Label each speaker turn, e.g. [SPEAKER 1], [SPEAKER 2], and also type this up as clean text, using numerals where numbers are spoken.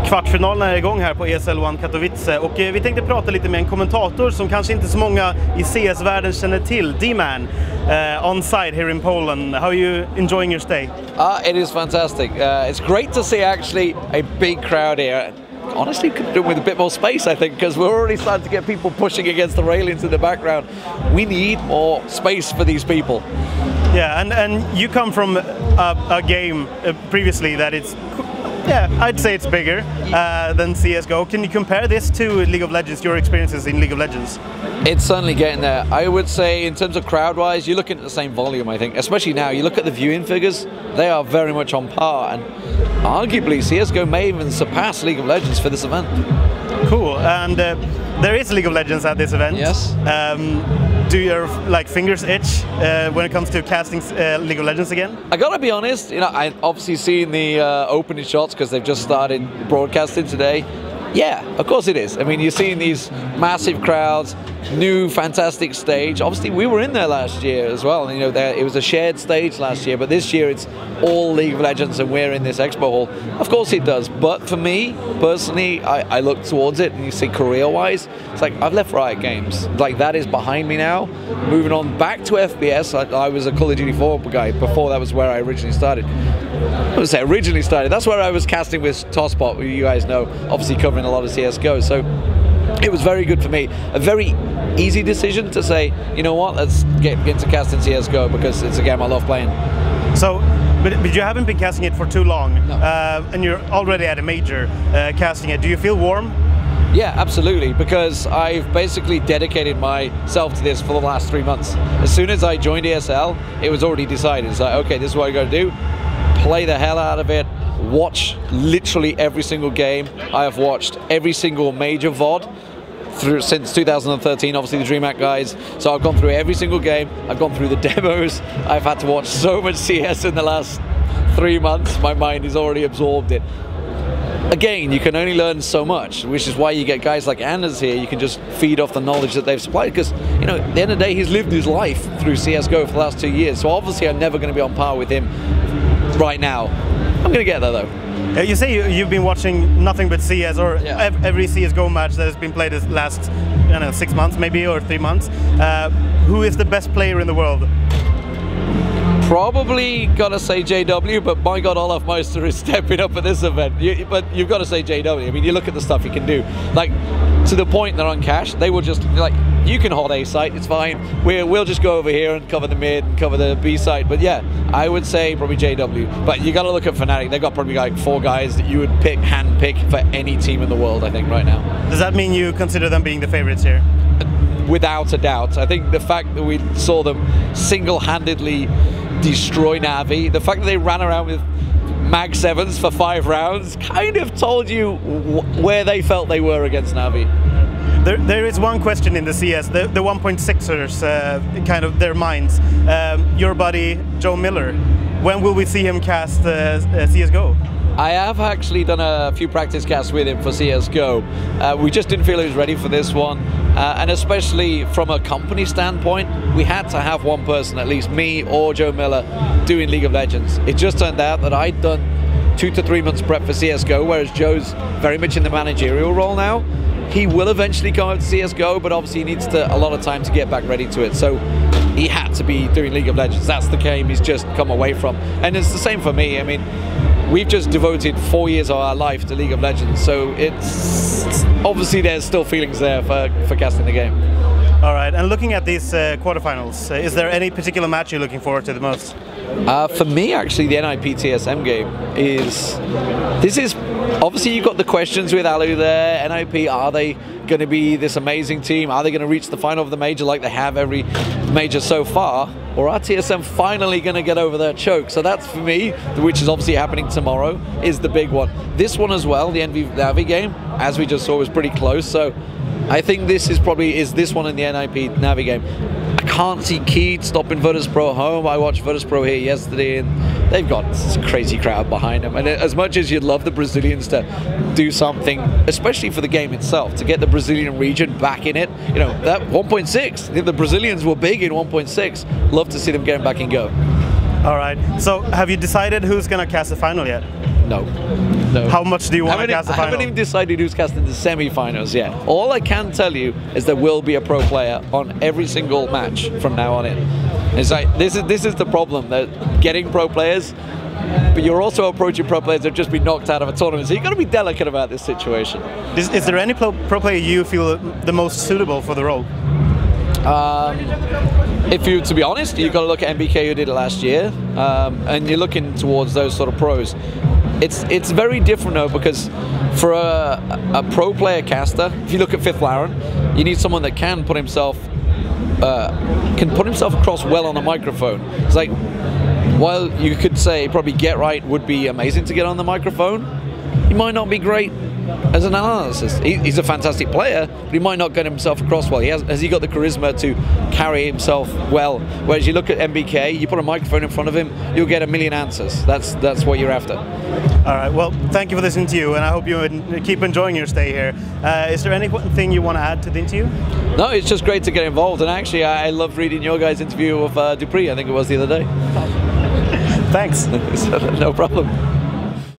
[SPEAKER 1] Kvartsfinalen är igång här på ESL One Katowice och vi tänkte prata lite med en kommentator som kanske inte så många i CS-världen känner till, Deman, on site here in Poland. How are you enjoying your stay?
[SPEAKER 2] It is fantastic. It's great to see actually a big crowd here. Honestly, could do with a bit more space, I think, because we're already starting to get people pushing against the railings in the background. We need more space for these people.
[SPEAKER 1] Yeah, and you come from a game previously that it's, yeah, I'd say it's bigger than CSGO. Can you compare this to League of Legends, your experiences in League of Legends?
[SPEAKER 2] It's certainly getting there. I would say in terms of crowd-wise, you're looking at the same volume, I think. Especially now, you look at the viewing figures, they are very much on par. And arguably, CSGO may even surpass League of Legends for this event.
[SPEAKER 1] Cool. And there is League of Legends at this event.
[SPEAKER 2] Yes.
[SPEAKER 1] Do your fingers itch when it comes to casting League of Legends again?
[SPEAKER 2] I gotta be honest, you know, I obviously seen the opening shots because they've just started broadcasting today. Yeah, of course it is. I mean, you're seeing these massive crowds, new fantastic stage. Obviously, we were in there last year as well. You know, it was a shared stage last year, but this year it's all League of Legends, and we're in this expo hall. Of course it does. But for me personally, I look towards it, and you see career-wise, it's like I've left Riot Games. Like that is behind me now. Moving on back to FPS. I was a Call of Duty 4 guy. Before that was where I originally started. I would say originally started. That's where I was casting with Tosspot, who you guys know, obviously covering a lot of CSGO. So it was very good for me. A very easy decision to say, you know what, let's get into casting CSGO because it's a game I love playing.
[SPEAKER 1] So, but you haven't been casting it for too long,
[SPEAKER 2] no.
[SPEAKER 1] And you're already at a major casting it. Do you feel warm?
[SPEAKER 2] Yeah, absolutely, because I've basically dedicated myself to this for the last 3 months. As soon as I joined ESL, it was already decided. It's like, okay, this is what I got to do. Play the hell out of it. Watch literally every single game. I have watched every single major VOD since 2013, obviously the DreamHack guys. So I've gone through every single game. I've gone through the demos. I've had to watch so much CS in the last 3 months. My mind has already absorbed it. Again, you can only learn so much, which is why you get guys like Anders here. You can just feed off the knowledge that they've supplied, because, you know, at the end of the day, he's lived his life through CSGO for the last 2 years. So obviously I'm never going to be on par with him right now. I'm going to get there though.
[SPEAKER 1] You say you've been watching nothing but CS, or
[SPEAKER 2] yeah,
[SPEAKER 1] every CSGO match that has been played this last, I don't know, 6 months maybe, or 3 months. Who is the best player in the world?
[SPEAKER 2] Probably gotta say JW, but my God, Olaf Meister is stepping up at this event. But you've got to say JW. I mean, you look at the stuff he can do. Like, to the point they're on cash, they will just, like, you can hold A site, it's fine. We'll just go over here and cover the mid and cover the B site. But yeah, I would say probably JW. But you gotta look at Fnatic. They've got probably like 4 guys that you would hand pick for any team in the world, I think, right now.
[SPEAKER 1] Does that mean you consider them being the favorites here?
[SPEAKER 2] Without a doubt. I think the fact that we saw them single-handedly destroy Navi, the fact that they ran around with Mag 7s for 5 rounds, kind of told you where they felt they were against Navi.
[SPEAKER 1] There is one question in the CS, the 1.6ers, kind of their minds. Your buddy, Joe Miller, when will we see him cast CSGO?
[SPEAKER 2] I have actually done a few practice casts with him for CSGO. We just didn't feel he was ready for this one. And especially from a company standpoint, we had to have one person, at least me or Joe Miller, doing League of Legends. It just turned out that I'd done 2 to 3 months prep for CSGO, whereas Joe's very much in the managerial role now. He will eventually come up to CSGO, but obviously he needs a lot of time to get back ready to it. So he had to be doing League of Legends. That's the game he's just come away from. And it's the same for me. I mean, we've just devoted 4 years of our life to League of Legends, so it's obviously there's still feelings there for casting the game.
[SPEAKER 1] All right, and looking at these quarterfinals, is there any particular match you're looking forward to the most?
[SPEAKER 2] For me, actually, the NIP TSM game is... This is... Obviously, you've got the questions with Alu there. NIP, are they going to be this amazing team? Are they going to reach the final of the major like they have every major so far? Or are TSM finally going to get over their choke? So that's, for me, which is obviously happening tomorrow, is the big one. This one as well, the NV Navi game, as we just saw, was pretty close. So I think this is probably this one in the NIP Navi game. I can't see Keed stopping Virtus.pro at home. I watched Virtus.pro here yesterday, and they've got this crazy crowd behind them. And as much as you'd love the Brazilians to do something, especially for the game itself, to get the Brazilian region back in it, you know, that 1.6, the Brazilians were big in 1.6. Love to see them getting back in go.
[SPEAKER 1] All right. So have you decided who's going to cast the final yet?
[SPEAKER 2] No. No.
[SPEAKER 1] How much do you want to cast the final?
[SPEAKER 2] I haven't even decided who's casting the semi-finals yet. All I can tell you is there will be a pro player on every single match from now on in. It's like this is the problem. They're getting pro players, but you're also approaching pro players that have just been knocked out of a tournament. So you've got to be delicate about this situation.
[SPEAKER 1] Is there any pro player you feel the most suitable for the role?
[SPEAKER 2] To be honest, you've got to look at MBK, who did it last year, and you're looking towards those sort of pros. It's very different though, because for a pro player caster, if you look at Fifth Laren, you need someone that can put himself across well on a microphone. It's like, while you could say probably Get Right would be amazing to get on the microphone, he might not be great as an analyst. He's a fantastic player, but he might not get himself across well. Has he got the charisma to carry himself well? Whereas you look at MBK, you put a microphone in front of him, you'll get a million answers. That's what you're after.
[SPEAKER 1] All right, well, thank you for this interview, and I hope you keep enjoying your stay here. Is there anything you want to add to the interview?
[SPEAKER 2] No, it's just great to get involved, and actually I loved reading your guys' interview of Dupree, I think it was the other day.
[SPEAKER 1] Thanks.
[SPEAKER 2] No problem.